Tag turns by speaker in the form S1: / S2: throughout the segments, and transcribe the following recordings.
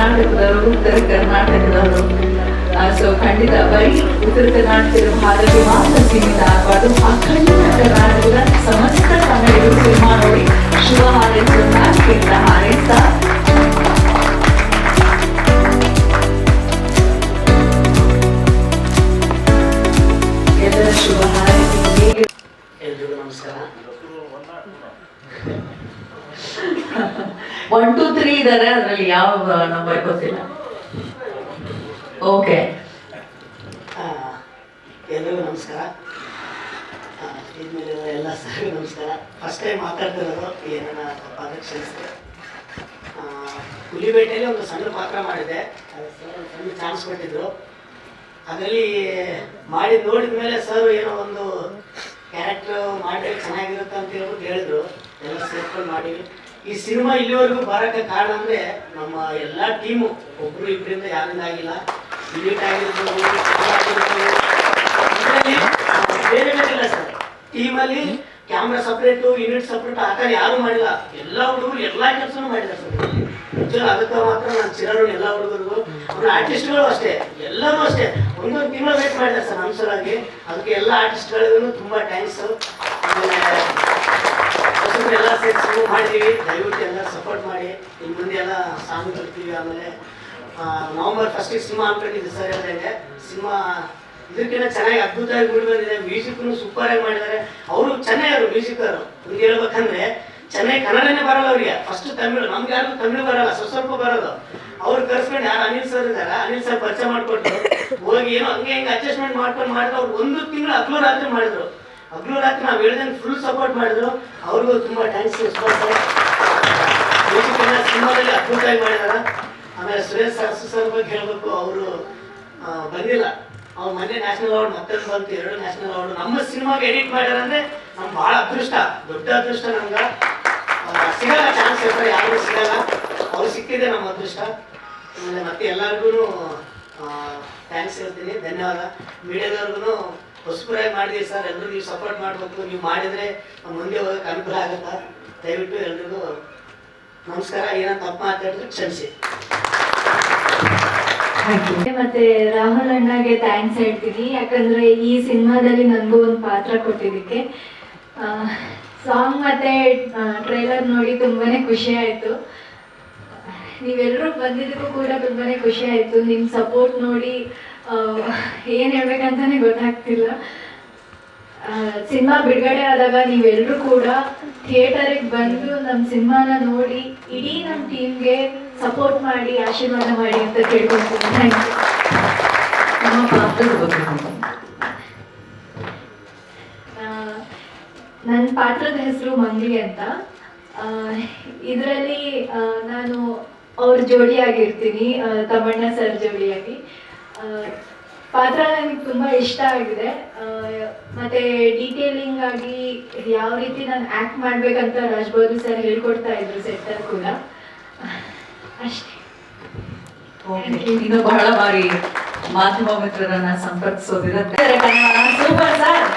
S1: ಕರ್ನಾಟಕದವರು, ಉತ್ತರ ಕರ್ನಾಟಕದವರು. ಸೊ ಖಂಡಿತ ಬರೀ ಉತ್ತರ ಕರ್ನಾಟಕದ ಭಾಗಕ್ಕೆ ಮಾತ್ರ ಸೀಮಿತ ಆಗಬಾರ್ದು. ಅಖಂಡ ಕರ್ನಾಟಕದ ಸಮಸ್ತ ಕನ್ನಡಿಗರು ಸಿನಿಮಾ ನೋಡಿ ಶುಭ ಹಾರೈಸೋಣ ಕೇಂದ್ರ ಹಾರೈಸ್ತಾ ಎಲ್ಲರ ಶುಭ ಹಾರೈಸಿ.
S2: ಎಲ್ರಿಗೂ ನಮಸ್ಕಾರ.
S1: 1 2 3 ಇದ್ದಾರೆ, ಅದರಲ್ಲಿ ಯಾವ ನಂಬರ್ ಗೊತ್ತಿಲ್ಲ. ಓಕೆ,
S2: ಎಲ್ರಿಗೂ ನಮಸ್ಕಾರ. ಇದ್ಮೇಲೆ ಎಲ್ಲ ಸರಿಗೂ ನಮಸ್ಕಾರ. ಫಸ್ಟ್ ಟೈಮ್ ಮಾತಾಡ್ತಿರೋದು, ಏನನ್ನ ತಪ್ಪಾದ್ರೆ ಕ್ಷಮಿಸಿದೆ. ಹುಲಿಬೇಟೆಯಲ್ಲಿ ಒಂದು ಸಣ್ಣ ಪಾತ್ರ ಮಾಡಿದೆ, ಸರ್ ಸಣ್ಣ ಚಾನ್ಸ್ ಕೊಟ್ಟಿದ್ರು. ಅದರಲ್ಲಿ ಮಾಡಿ ನೋಡಿದ ಮೇಲೆ ಸರ್ ಏನೋ ಒಂದು ಕ್ಯಾರೆಕ್ಟರ್ ಮಾಡಿದ್ರೆ ಚೆನ್ನಾಗಿರುತ್ತೆ ಅಂತ ಹೇಳ್ಬಿಟ್ಟು ಹೇಳಿದ್ರು. ಎಲ್ಲ ಸೇರ್ಕೊಂಡು ಮಾಡಿ ಈ ಸಿನಿಮಾ ಇಲ್ಲಿವರೆಗೂ ಬರೋಕ್ಕೆ ಕಾರಣ ಅಂದರೆ ನಮ್ಮ ಎಲ್ಲ ಟೀಮು, ಒಬ್ಬರು ಇಬ್ಬರಿಂದ ಯಾರಿಂದ ಆಗಿಲ್ಲ. ಯೂನಿಟ್ ಆಗಿರ್ಬೋದು, ಬೇರೆ ಬೇರೆ ಇಲ್ಲ ಸರ್. ಟೀಮಲ್ಲಿ ಕ್ಯಾಮ್ರಾ ಸಪ್ರೇಟು, ಯೂನಿಟ್ ಸಪ್ರೇಟ್ ಆ ಥರ ಯಾರೂ ಮಾಡಿಲ್ಲ. ಎಲ್ಲ ಹುಡುಗರು ಎಲ್ಲ ಕೆಲಸನೂ ಮಾಡಿದ್ದಾರೆ ಸರ್. ನಿಜವಲ್ಲ, ಅದಕ್ಕೆ ಮಾತ್ರ ನಾನು ಚಿರಋಣಿ ಎಲ್ಲ ಹುಡುಗರಿಗೂ. ಅವ್ರ ಆರ್ಟಿಸ್ಟ್ಗಳು ಅಷ್ಟೇ, ಎಲ್ಲರೂ ಅಷ್ಟೇ ಒಂದೊಂದು ತಿಂಗಳು ವೇಟ್ ಮಾಡಿದ್ದಾರೆ ಸರ್ ನಮ್ಮ ಸಲುವಾಗಿ. ಅದಕ್ಕೆ ಎಲ್ಲ ಆರ್ಟಿಸ್ಟ್ಗಳಿಗೂ ತುಂಬ ಥ್ಯಾಂಕ್ಸು. ಆಮೇಲೆ ಎಲ್ಲ ಸೇರಿಸಿ ಮಾಡಿದ್ದೀವಿ. ದಯವಿಟ್ಟು ಎಲ್ಲ ಸಪೋರ್ಟ್ ಮಾಡಿ. ಇನ್ನು ಮುಂದೆ ಎಲ್ಲ ಸಾಂಗ್ ಬರ್ತೀವಿ. ಆಮೇಲೆ ನವಂಬರ್ 1 ಸಿನಿಮಾ ಅನ್ಕೊಂಡಿದ್ದೆ ಸರ್. ಹೇಳಿದೆ ಸಿನಿಮಾ ಇದಕ್ಕಿಂತ ಚೆನ್ನಾಗಿ ಅದ್ಭುತವಾಗಿ ಮೂಡಿ ಬಂದಿದೆ. ಮ್ಯೂಸಿಕ್ನು ಸೂಪರ್ ಆಗಿ ಮಾಡಿದ್ದಾರೆ. ಅವರು ಚೆನ್ನೈ ಅವರು ಮ್ಯೂಸಿಕ್ ಅವರು. ಒಂದು ಹೇಳ್ಬೇಕಂದ್ರೆ ಚೆನ್ನೈ ಕನ್ನಡನೇ ಬರಲ್ಲ ಅವರಿಗೆ. ಫಸ್ಟ್ ತಮಿಳು, ನಮ್ಗೆ ಯಾರು ತಮಿಳು ಬರಲ್ಲ, ಸ್ವಲ್ಪ ಬರೋದು. ಅವ್ರು ಕರ್ಸ್ಕೊಂಡು ಯಾರು ಅನಿಲ್ ಸರ್ ಇದ್ದಾರೆ, ಅನಿಲ್ ಸರ್ ಪರಿಚಯ ಮಾಡಿಕೊಟ್ಟು ಹೋಗಿ ಏನೋ ಹಂಗೆ ಹಿಂಗೆ ಅಡ್ಜಸ್ಟ್ಮೆಂಟ್ ಮಾಡ್ಕೊಂಡು ಅವ್ರು 1 ತಿಂಗಳು ಹಗಲು ರಾತ್ರಿ ಮಾಡಿದ್ರು. ಹಗಲು ರಾತ್ರಿ ನಾವು ಹೇಳ್ದಂಗೆ ಫುಲ್ ಸಪೋರ್ಟ್ ಮಾಡಿದ್ರು. ಅವ್ರಿಗೂ ತುಂಬ ಥ್ಯಾಂಕ್ಸ್. ಮ್ಯೂಸಿಕ್ ಎಲ್ಲ ಸಿನಿಮಾದಲ್ಲಿ ಅದ್ಭುತವಾಗಿ ಮಾಡಿದಾರ. ಆಮೇಲೆ ಸುರೇಶ್ ಸರ್ ಬಗ್ಗೆ ಹೇಳಬೇಕು, ಅವರು ಬಂದಿಲ್ಲ. ಅವ್ರು ಮೊನ್ನೆ ನ್ಯಾಷನಲ್ ಅವಾರ್ಡ್ ಮತ್ತೊಂದು ಬಂತು, 2 ನ್ಯಾಷನಲ್ ಅವಾರ್ಡ್ ನಮ್ಮ ಸಿನಿಮಾಗೆ ಎಡಿಟ್ ಮಾಡ್ಯಾರಂದ್ರೆ ನಮ್ಗೆ ಭಾಳ ಅದೃಷ್ಟ, ದೊಡ್ಡ ಅದೃಷ್ಟ. ನಮ್ಗೆ ಸಿಗಲ್ಲ ಚಾನ್ಸ್ ಇರ್ತಾರೆ, ಯಾರಿಗೂ ಸಿಗಲ್ಲ. ಅವ್ರು ಸಿಕ್ಕಿದೆ ನಮ್ಮ ಅದೃಷ್ಟ. ಆಮೇಲೆ ಮತ್ತೆ ಎಲ್ಲರಿಗೂ ಥ್ಯಾಂಕ್ಸ್ ಹೇಳ್ತೀನಿ, ಧನ್ಯವಾದ. ಮೀಡಿಯಾದವ್ರಿಗೂ ಹೊಸಪುರಾಗಿ ಮಾಡಿದೀವಿ ಸರ್. ಎಲ್ಲರೂ ನೀವು ಸಪೋರ್ಟ್ ಮಾಡಬೇಕು. ನೀವು ಮಾಡಿದರೆ ಮುಂದೆ ಹೋಗೋಕೆ ಅನುಕೂಲ ಆಗುತ್ತಾ. ದಯವಿಟ್ಟು ಎಲ್ರಿಗೂ ನಮಸ್ಕಾರ. ಏನಂತ ತಪ್ಪು ಮಾತಾಡಿದ್ರೆ ಕ್ಷಮಿಸಿ.
S3: ಮತ್ತೆ ರಾಹುಲ್ ಅಣ್ಣಗೆ ಥ್ಯಾಂಕ್ಸ್ ಹೇಳ್ತೀನಿ, ಯಾಕಂದ್ರೆ ಈ ಸಿನಿಮಾದಲ್ಲಿ ನನಗೂ ಒಂದು ಪಾತ್ರ ಕೊಟ್ಟಿದ್ದಕ್ಕೆ. ಸಾಂಗ್ ಮತ್ತೆ ಟ್ರೈಲರ್ ನೋಡಿ ತುಂಬಾನೇ ಖುಷಿ ಆಯ್ತು. ನೀವೆಲ್ಲರೂ ಬಂದಿದ್ದಕ್ಕೂ ಕೂಡ ತುಂಬಾನೇ ಖುಷಿ ಆಯ್ತು. ನಿಮ್ಮ ಸಪೋರ್ಟ್ ನೋಡಿ ಏನ್ ಹೇಳ್ಬೇಕಂತಾನೆ ಗೊತ್ತಾಗ್ತಿಲ್ಲ. ಸಿನಿಮಾ ಬಿಡುಗಡೆ ಆದಾಗ ನೀವೆಲ್ಲರೂ ಕೂಡ ಥಿಯೇಟರಿಗೆ ಬಂದು ನಮ್ಮ ಸಿನಿಮಾನ ನೋಡಿ ಇಡೀ ನಮ್ಮ ಟೀಮ್ಗೆ ಸಪೋರ್ಟ್ ಮಾಡಿ ಆಶೀರ್ವಾದ ಮಾಡಿ ಅಂತ ಕೇಳ್ಕೊಳ್ತೀನಿ. Thank you.
S1: ನಮ್ಮ ಪಾತ್ರದ ಬಗ್ಗೆ
S3: ನನ್ನ ಪಾತ್ರದ ಹೆಸರು ಮಂಗ್ಲಿ ಅಂತ. ಇದರಲ್ಲಿ ನಾನು ಅವ್ರ ಜೋಡಿಯಾಗಿರ್ತೀನಿ, ತಮ್ಮಣ್ಣ ಸರ್ ಜೋಡಿಯಾಗಿ. ಪಾತ್ರ ನನಗೆ ತುಂಬ ಇಷ್ಟ ಆಗಿದೆ. ಮತ್ತೆ ಡೀಟೇಲಿಂಗ್ ಆಗಿ ಯಾವ ರೀತಿ ನಾನು ಆ್ಯಕ್ಟ್ ಮಾಡಬೇಕಂತ ರಾಜ್ಬೌದು ಸರ್ ಹೇಳ್ಕೊಡ್ತಾ ಇದ್ರು ಸೆಟ್ಟಲ್ಲಿ ಕೂಡ. ಅಷ್ಟೇ.
S1: ಇನ್ನು ಬಹಳ ಬಾರಿ ಮಾಧ್ಯಮ ಮಿತ್ರರನ್ನ ಸಂಪರ್ಕಿಸೋದಿರುತ್ತೆ. Super sir.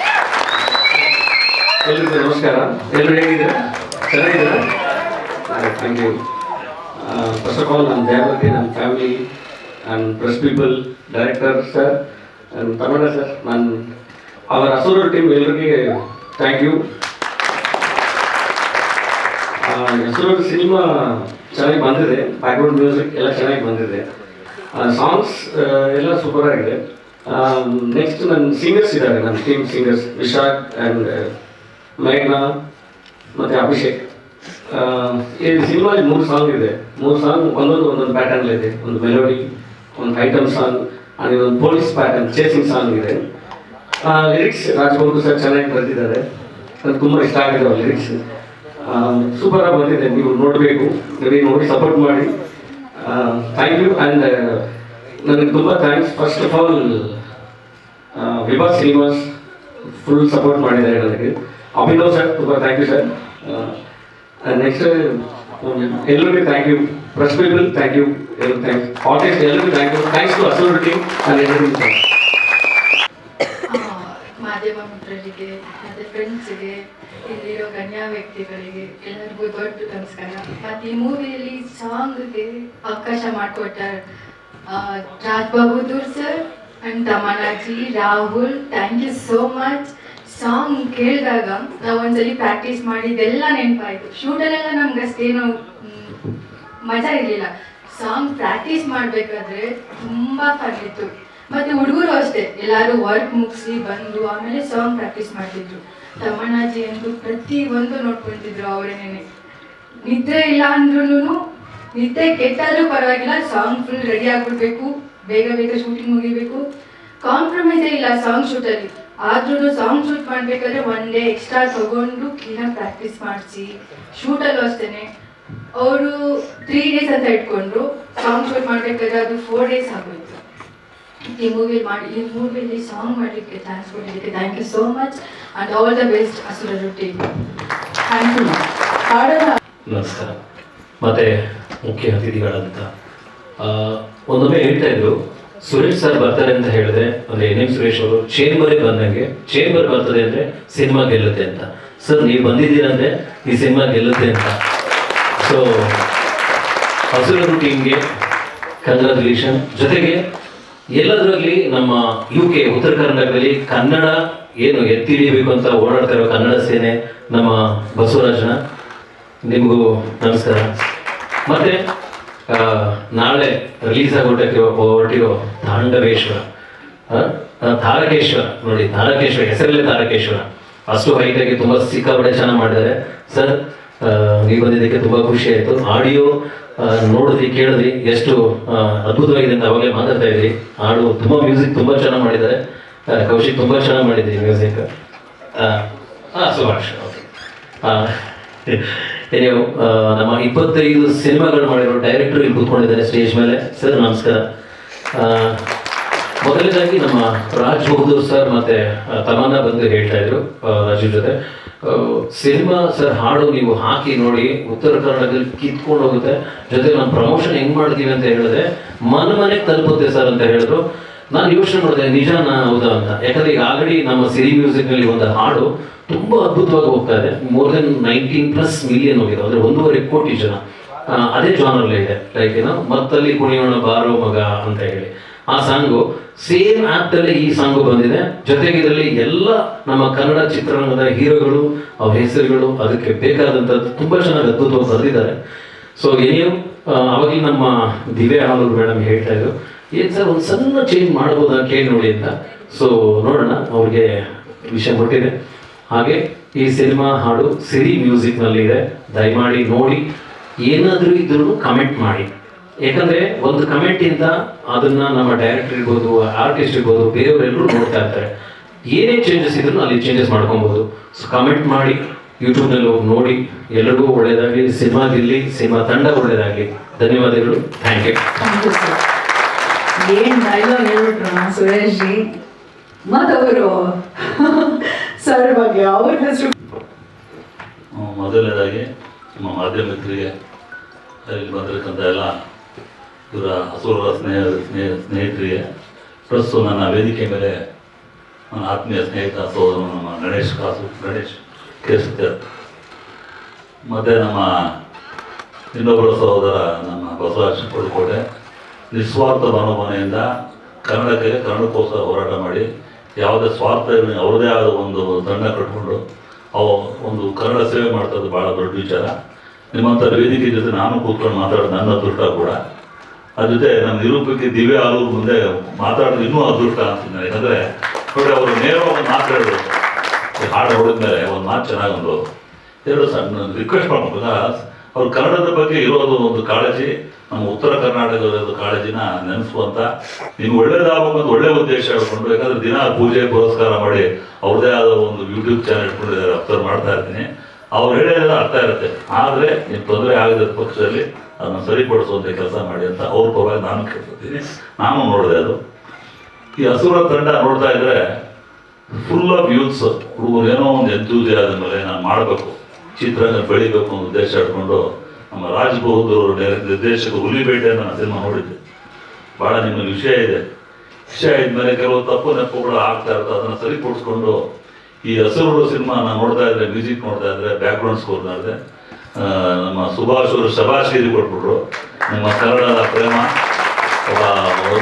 S4: ಎಲ್ರಿಗೂ ನಮಸ್ಕಾರ. ಎಲ್ಲರೂ ಹೇಗಿದ್ದೀರಾ? ಚೆನ್ನಾಗಿದ್ದೀರಾ? Thank you. First of all ನನ್ನ ಜಯಮತಿ, ನನ್ನ family and press people, director sir and Thammanna sir, ನಾನು ಅವರ ಅಸೂರು ಟೀಮ್ ಎಲ್ಲರಿಗೆ ಥ್ಯಾಂಕ್ ಯು. ಅಸೂರು ಸಿನಿಮಾ ಚೆನ್ನಾಗಿ ಬಂದಿದೆ. ಬ್ಯಾಕ್ಗ್ರೌಂಡ್ ಮ್ಯೂಸಿಕ್ ಎಲ್ಲ ಚೆನ್ನಾಗಿ ಬಂದಿದೆ. ಸಾಂಗ್ಸ್ ಎಲ್ಲ ಸೂಪರ್ ಆಗಿದೆ. ನೆಕ್ಸ್ಟ್ ನನ್ನ ಸಿಂಗರ್ಸ್ ಇದ್ದಾರೆ, ನನ್ನ ಟೀಮ್ ಸಿಂಗರ್ಸ್ ವಿಶಾಖ್ ಆ್ಯಂಡ್ ಮೇಘ್ನಾ ಮತ್ತು ಅಭಿಷೇಕ್. ಈ ಸಿನಿಮಾಲಿ 3 ಸಾಂಗ್ ಇದೆ. 3 ಸಾಂಗ್ ಒಂದೊಂದು ಪ್ಯಾಟರ್ನ್ ಇದೆ. ಒಂದು ಮೆಲೋಡಿ, ಒಂದು ಐಟಮ್ ಸಾಂಗ್ ಆ್ಯಂಡ್ ಇದೊಂದು ಪೊಲೀಸ್ ಪ್ಯಾಟರ್ನ್ ಚೇಸಿಂಗ್ ಸಾಂಗ್ ಇದೆ. ಲಿರಿಕ್ಸ್ ರಾಜ್ಬೌದು ಸರ್ ಚೆನ್ನಾಗಿ ಬರೆದಿದ್ದಾರೆ. ನನಗೆ ತುಂಬ ಇಷ್ಟ ಆಗಿದೆ ಅವ್ರ ಲಿರಿಕ್ಸ್. ಸೂಪರಾಗಿ ಬಂದಿದೆ. ನೀವು ನೋಡಬೇಕು, ನೋಡಿ ಸಪೋರ್ಟ್ ಮಾಡಿ. Thank you. ಆ್ಯಂಡ್ ನನಗೆ ತುಂಬ thanks. First of all Vibhas Srinivas full support ಮಾಡಿದ್ದಾರೆ ನನಗೆ. ಅಭಿನವ್ ಸರ್ ತುಂಬ ಥ್ಯಾಂಕ್ ಯು ಸರ್. ನೆಕ್ಸ್ಟ್ ಎಲ್ಲರಿಗೂ thank you. Press people thank you. ಎಲ್ಲರಿಗೂ ಥ್ಯಾಂಕ್ಸ್. ಆರ್ಟಿಸ್ಟ್ ಎಲ್ಲರಿಗೂ thank you. Thanks to Asuru team and ಎಲ್ಲರಿಗೂ ಥ್ಯಾಂಕ್ಸ್.
S3: ಮಾಧ್ಯಮ ಮಿತ್ರರಿಗೆ ಮತ್ತು ಫ್ರೆಂಡ್ಸಿಗೆ, ಇಲ್ಲಿರೋ ಗಣ್ಯ ವ್ಯಕ್ತಿಗಳಿಗೆ ಎಲ್ಲರಿಗೂ ದೊಡ್ಡ ನಮಸ್ಕಾರ. ಮತ್ತು ಈ ಮೂವಿಯಲ್ಲಿ ಸಾಂಗ್ಗೆ ಅವಕಾಶ ಮಾಡಿಕೊಟ್ಟ ರಾಜ್ ಬಹದ್ದೂರ್ ಸರ್ ಆ್ಯಂಡ್ ತಮನಾಜಿ, Rahul, thank you so much. Song ಕೇಳಿದಾಗ ನಾವು ಒಂದ್ಸಲಿ ಪ್ರಾಕ್ಟೀಸ್ ಮಾಡಿದ್ದೆಲ್ಲ ನೆನಪಾಯಿತು. ಶೂಟಲ್ಲೆಲ್ಲ ನಮ್ಗೆ ಅಷ್ಟೇನು ಮಜಾ ಇರಲಿಲ್ಲ. ಸಾಂಗ್ ಪ್ರಾಕ್ಟೀಸ್ ಮಾಡಬೇಕಾದ್ರೆ ತುಂಬ ಫನ್ ಇತ್ತು. ಮತ್ತು ಹುಡುಗರು ಅಷ್ಟೇ, ಎಲ್ಲರೂ ವರ್ಕ್ ಮುಗಿಸಿ ಬಂದು ಆಮೇಲೆ ಸಾಂಗ್ ಪ್ರಾಕ್ಟೀಸ್ ಮಾಡ್ತಿದ್ರು. ತಮ್ಮಣ್ಣಾಜಿ ಅಂತೂ ಪ್ರತಿಯೊಂದು ನೋಡ್ಕೊತಿದ್ರು ಅವರೇನೇ. ನಿದ್ದೆ ಇಲ್ಲ ಅಂದ್ರೂ ನಿದ್ದೆ ಕೆಟ್ಟಾದರೂ ಪರವಾಗಿಲ್ಲ, ಸಾಂಗ್ ಫುಲ್ ರೆಡಿ ಆಗಿಬಿಡ್ಬೇಕು, ಬೇಗ ಬೇಗ ಶೂಟಿಂಗ್ ಮುಗಿಬೇಕು. ಕಾಂಪ್ರಮೈಸೇ ಇಲ್ಲ ಸಾಂಗ್ ಶೂಟಲ್ಲಿ. ಆದ್ರೂ ಸಾಂಗ್ ಶೂಟ್ ಮಾಡಬೇಕಾದ್ರೆ 1 ಡೇ ಎಕ್ಸ್ಟ್ರಾ ತೊಗೊಂಡು ಕ್ಲೀನಾಗಿ ಪ್ರಾಕ್ಟೀಸ್ ಮಾಡಿಸಿ, ಶೂಟಲ್ಲೂ ಅಷ್ಟೇ ಅವರು 3 ಡೇಸ್ ಅಂತ ಇಟ್ಕೊಂಡ್ರು. ಸಾಂಗ್ ಶೂಟ್ ಮಾಡಬೇಕಾದ್ರೆ ಅದು 4 ಡೇಸ್ ಆಗೋಯ್ತು. ಈ ಮೂವಿಯಲ್ಲಿ ಸಾಂಗ್ ಮಾಡಲಿಕ್ಕೆ ಚಾನ್ಸ್ ಕೊಡಲಿಕ್ಕೆ thank you so much and all the best ಅಸುರರು ಟೀಮ್.
S1: Thank you. ಹಾಡೋಣ.
S5: ನಮಸ್ಕಾರ. ಮತ್ತೆ ಮುಖ್ಯ ಅತಿಥಿಗಳಂತ ಒಂದೊಮ್ಮೆ ಹೇಳ್ತಾ ಇದ್ರು, ಸುರೇಶ್ ಸರ್ ಬರ್ತಾರೆ ಅಂತ ಹೇಳಿದ್ರೆ ಅಂದ್ರೆ ಎನ್ ಎಂ ಸುರೇಶ್ ಅವರು ಚೇಂಬರೇ ಬಂದಂಗೆ, ಚೇಂಬರ್ ಬರ್ತದೆ ಅಂದ್ರೆ ಸಿನಿಮಾ ಗೆಲ್ಲುತ್ತೆ ಅಂತ. ಸರ್ ನೀವು ಬಂದಿದ್ದೀರಂದ್ರೆ ಈ ಸಿನಿಮಾ ಗೆಲ್ಲುತ್ತೆ ಅಂತ. ಸೊ ಅಸುರರು ಟೀಮ್ಗೆ ಕಂಗ್ರಾಚುಲೇಷನ್. ಜೊತೆಗೆ ಎಲ್ಲದರಲ್ಲಿ ನಮ್ಮ UK ಉತ್ತರ ಕರ್ನಾಟಕದಲ್ಲಿ ಕನ್ನಡ ಏನು ಎತ್ತಿ ಹಿಡಿಯಬೇಕು ಅಂತ ಓಡಾಡ್ತಾ ಇರೋ ಕನ್ನಡ ಸೇನೆ ನಮ್ಮ ಬಸವರಾಜನ, ನಿಮಗೂ ನಮಸ್ಕಾರ. ಮತ್ತೆ ನಾಳೆ ರಿಲೀಸ್ ಹೊರಟಿರೋ ತಾಂಡವೇಶ್ವರ, ತಾರಕೇಶ್ವರ ನೋಡಿ, ತಾರಕೇಶ್ವರ ಹೆಸರಲ್ಲೇ ತಾರಕೇಶ್ವರ, ಅಷ್ಟು ಹೈಟಾಗಿ ತುಂಬ ಸಿಕ್ಕಾಪಟ್ಟೆ ಚೆನ್ನಾಗಿ ಮಾಡಿದ್ದಾರೆ. ಸರ್ ನೀವು ಬಂದಿದ್ದಕ್ಕೆ ತುಂಬ ಖುಷಿ ಆಯಿತು. ಆಡಿಯೋ ನೋಡಿದ್ವಿ, ಕೇಳಿದ್ವಿ, ಎಷ್ಟು ಅದ್ಭುತವಾಗಿದೆ ಅಂತ ಅವಾಗಲೇ ಮಾತಾಡ್ತಾ ಇದ್ವಿ. ಹಾಡು ತುಂಬ ಮ್ಯೂಸಿಕ್ ತುಂಬ ಚೆನ್ನಾಗಿ ಮಾಡಿದ್ದಾರೆ. ಕೌಶಿಕ್ ತುಂಬ ಚೆನ್ನಾಗಿ ಮಾಡಿದ್ವಿ ಮ್ಯೂಸಿಕ್. ಸುಭಾಷ್ ನೀವು ನಮ್ಮ 25 ಸಿನಿಮಾಗಳು ಮಾಡಿರೋ ಡೈರೆಕ್ಟರ್ ಇಲ್ಲಿ ಕೂತ್ಕೊಂಡಿದ್ದಾರೆ ಸ್ಟೇಜ್ ಮೇಲೆ. ಸರ್ ನಮಸ್ಕಾರ. ಮೊದಲನೇದಾಗಿ ನಮ್ಮ ರಾಜ್ ಬಹದ್ದೂರ್ ಸರ್ ಮತ್ತೆ ತಮನ್ನಾ ಬಂದು ಹೇಳ್ತಾ ಇದ್ರು ರಾಜೀವ್ ಜೊತೆ, ಸಿನಿಮಾ ಸರ್ ಹಾಡು ನೀವು ಹಾಕಿ ನೋಡಿ ಉತ್ತರ ಕನ್ನಡದಲ್ಲಿ ಕಿತ್ಕೊಂಡು ಹೋಗುತ್ತೆ, ಜೊತೆಗೆ ನಮ್ಮ ಪ್ರಮೋಷನ್ ಹೆಂಗ್ ಮಾಡ್ತೀವಿ ಅಂತ ಹೇಳಿದ್ರೆ ಮನೆಗೆ ತಲುಪುತ್ತೆ ಸರ್ ಅಂತ ಹೇಳಿದ್ರು. ನಾನು ಯೋಚನೆ ಮಾಡಿದೆ, ನಿಜಾನ ಹೌದಾ ಅಂತ. ಯಾಕಂದ್ರೆ ಈಗ ಆಲ್ರೆಡಿ ನಮ್ಮ ಸಿರಿ ಮ್ಯೂಸಿಕ್ ನಲ್ಲಿ ಒಂದು ಹಾಡು ತುಂಬಾ ಅದ್ಭುತವಾಗಿ ಹೋಗ್ತಾ ಇದೆ. ಮೋರ್ ದೆನ್ 19+ ಮಿಲಿಯನ್ ಹೋಗಿದೆ, ಅಂದ್ರೆ 1.5 ಕೋಟಿ ಜನ ಅದೇ ಜಾನರ್ಲೆ ಇದೆ. ಲೈಕ್ ಏನೋ ಮತ್ತಲ್ಲಿ ಕುಣಿಯೋಣ ಬಾರೋ ಮಗ ಅಂತ ಹೇಳಿ ಆ ಸಾಂಗು ಸೇಮ್ ಆ್ಯಪ್ ಅಲ್ಲಿ ಈ ಸಾಂಗು ಬಂದಿದೆ. ಜೊತೆಗೆ ಇದರಲ್ಲಿ ಎಲ್ಲ ನಮ್ಮ ಕನ್ನಡ ಚಿತ್ರರಂಗದ ಹೀರೋಗಳು, ಅವ್ರ ಹೆಸರುಗಳು, ಅದಕ್ಕೆ ಬೇಕಾದಂಥದ್ದು ತುಂಬಾ ಚೆನ್ನಾಗಿ ಅದ್ಭುತವಾಗಿ ಬರೆದಿದ್ದಾರೆ. ಸೊ ಏನೇನು ಅವಾಗಲೇ ನಮ್ಮ ದಿವ್ಯಾ ಹಾಲೂರು ಮೇಡಮ್ ಹೇಳ್ತಾ ಇದ್ರು, ಏನ್ ಸರ್ ಒಂದು ಸಣ್ಣ ಚೇಂಜ್ ಮಾಡ್ಬೋದಾ ಕೇಳಿ ನೋಡಿ ಅಂತ. ಸೊ ನೋಡೋಣ, ಅವ್ರಿಗೆ ವಿಷಯ ಮುಟ್ಟಿದೆ. ಹಾಗೆ ಈ ಸಿನಿಮಾ ಹಾಡು ಸಿರಿ ಮ್ಯೂಸಿಕ್ ನಲ್ಲಿ ಇದೆ, ದಯಮಾಡಿ ನೋಡಿ. ಏನಾದರೂ ಇದ್ರೂ ಕಮೆಂಟ್ ಮಾಡಿ, ಯಾಕಂದ್ರೆ ಒಂದು ಕಮೆಂಟ್ ಇಂದ ಅದನ್ನ ನಮ್ಮ ಡೈರೆಕ್ಟರ್ ಇರ್ಬೋದು, ಆರ್ಟಿಸ್ಟ್ ಇರ್ಬೋದು, ಬೇರೆಯವರೆಲ್ಲರೂ ನೋಡ್ತಾ ಇರ್ತಾರೆ. ಏನೇ ಚೇಂಜಸ್ ಇದ್ರೂ ಅಲ್ಲಿ ಚೇಂಜಸ್ ಮಾಡ್ಕೊಬಹುದು. ಸೊ ಕಮೆಂಟ್ ಮಾಡಿ, ಯೂಟ್ಯೂಬ್ನಲ್ಲಿ ಹೋಗಿ ನೋಡಿ. ಎಲ್ಲರಿಗೂ ಒಳ್ಳೇದಾಗಲಿ, ಸಿನಿಮಾ ಗೆಲ್ಲಿ, ಸಿನಿಮಾ ತಂಡ ಒಳ್ಳೇದಾಗಲಿ. ಧನ್ಯವಾದಗಳು. Thank you.
S1: Thank you sir. ಏನ್ ಡೈಲಾಗ್ ಹೇಳ್ಬಿಟ್ರು ಸುರೇಶ್ ಜಿ. ಮತ್ತವರು ಸರ್ ಬಗ್ಗೆ ಅವ್ರ ಹೆಸರು.
S6: ಮೊದಲನೇದಾಗಿ ನಮ್ಮ ಮಾಧ್ಯಮ ಮಿತ್ರರಿಗೆ, ಇಲ್ಲಿ ಬಂದಿರತಕ್ಕಂಥ ಎಲ್ಲ ಇವರ ಹಸುರ ಸ್ನೇಹಿತರಿಗೆ, ಪ್ಲಸ್ ನನ್ನ ವೇದಿಕೆ ಮೇಲೆ ನನ್ನ ಆತ್ಮೀಯ ಸ್ನೇಹಿತ ಸೋದರ ನಮ್ಮ ಗಣೇಶ್ ಕೇಳಿಸುತ್ತಾರೆ. ಮತ್ತು ನಮ್ಮ ಇನ್ನೊಬ್ಬರ ಸಹೋದರ ನಮ್ಮ ಬಸವರಾಜ್ ಕೊಡಕೋಟೆ ನಿಸ್ವಾರ್ಥ ಮನೋಭಾವನೆಯಿಂದ ಕನ್ನಡಕ್ಕೋಸ್ಕರ ಹೋರಾಟ ಮಾಡಿ, ಯಾವುದೇ ಸ್ವಾರ್ಥ ಅವ್ರದ್ದೇ ಆದ ಒಂದು ತಂಡ ಕಟ್ಕೊಂಡು ಒಂದು ಕನ್ನಡ ಸೇವೆ ಮಾಡ್ತದ್ದು ಭಾಳ ದೊಡ್ಡ ವಿಚಾರ. ನಿಮ್ಮಂಥ ವೇದಿಕೆ ಜೊತೆ ನಾನು ಕೂತ್ಕೊಂಡು ಮಾತಾಡೋದು ನನ್ನ ಅದೃಷ್ಟ ಕೂಡ. ಅದ್ರ ಜೊತೆ ನಮ್ಮ ನಿರೂಪಕಿ ದಿವ್ಯಾ ಹಾಲೂರು ಮುಂದೆ ಮಾತಾಡೋದು ಇನ್ನೂ ಅದೃಷ್ಟ ಅಂತಿದ್ದಾರೆ. ಯಾಕಂದರೆ ನೋಡಿ, ಅವರು ನೇರವಾಗಿ ಮಾತಾಡೋದು, ಹಾಡು ಹೊಡೆದ್ಮೇಲೆ ಒಂದು ಮಾತು ಚೆನ್ನಾಗಿ ಎರಡು ಸಣ್ಣ ರಿಕ್ವೆಸ್ಟ್ ಮಾಡ್ಬೇಕು. ಅವ್ರು ಕನ್ನಡದ ಬಗ್ಗೆ ಇರೋದು ಒಂದು ಕಾಳಜಿ, ನಮ್ಮ ಉತ್ತರ ಕರ್ನಾಟಕದ ಕಾಳಜಿನ ನೆನೆಸುವಂತ, ನಿಮ್ಗೆ ಒಳ್ಳೇದಾಗಬೇಕು ಅಂತ ಒಳ್ಳೆ ಉದ್ದೇಶ ಹೇಳ್ಕೊಂಡು, ಯಾಕಂದ್ರೆ ದಿನ ಪೂಜೆ ಪುರಸ್ಕಾರ ಮಾಡಿ ಅವ್ರದೇ ಆದ ಒಂದು ಯೂಟ್ಯೂಬ್ ಚಾನಲ್ ಇಟ್ಕೊಂಡಿದ್ದಾರೆ, ಅಬ್ಸರ್ವ್ ಮಾಡ್ತಾ ಇರ್ತೀನಿ. ಅವ್ರು ಹೇಳೋದೆಲ್ಲ ಅರ್ಥ ಇರುತ್ತೆ, ಆದರೆ ನೀವು ತೊಂದರೆ ಆಗದ ಪಕ್ಷದಲ್ಲಿ ಅದನ್ನು ಸರಿಪಡಿಸುವಂಥ ಕೆಲಸ ಮಾಡಿ ಅಂತ ಅವ್ರ ಪರವಾಗಿ ನಾನು ಕೇಳ್ಕೊತೀನಿ. ನಾನು ನೋಡಿದೆ ಅದು. ಈ ಹಸುರ ತಂಡ ನೋಡ್ತಾ ಇದ್ರೆ ಫುಲ್ ಆಫ್ ಯೂತ್ಸ್ ಹುಡುಗರು, ಏನೋ ಒಂದು ಎಂತೂಸಿಯಾದ ಮೇಲೆ ನಾನು ಮಾಡಬೇಕು, ಚಿತ್ರರಂಗ ಬೆಳಿಬೇಕು ಅನ್ನೋ ಉದ್ದೇಶ ಇಟ್ಕೊಂಡು ನಮ್ಮ ರಾಜ್ ಬಹದ್ದೂರ್ ನಿರ್ದೇಶಕ ಹುಲಿಬೇಟೆಯನ್ನು ನಾನು ಸಿನಿಮಾ ನೋಡಿದ್ದೆ. ಭಾಳ ನಿಮಗೆ ವಿಷಯ ಇದ್ಮೇಲೆ ಕೆಲವು ತಪ್ಪು ನೆಪ್ಪುಗಳು ಆಗ್ತಾ ಇರ್ತವೆ, ಅದನ್ನು ಸರಿಪಡಿಸ್ಕೊಂಡು ಈ ಹಸಿರು ಸಿನಿಮಾ ನಾನು ನೋಡ್ತಾ ಇದ್ರೆ, ಮ್ಯೂಸಿಕ್ ನೋಡ್ತಾ ಇದ್ರೆ, ಬ್ಯಾಕ್ಗ್ರೌಂಡ್ ಸ್ಕೋರ್ ನೋಡಿದೆ, ನಮ್ಮ ಸುಭಾಷ್ ಅವರು ಶಬಾಶ್ಗಿರಿ ಕೊಟ್ಬಿಟ್ರು. ನಮ್ಮ ಕನ್ನಡದ ಪ್ರೇಮ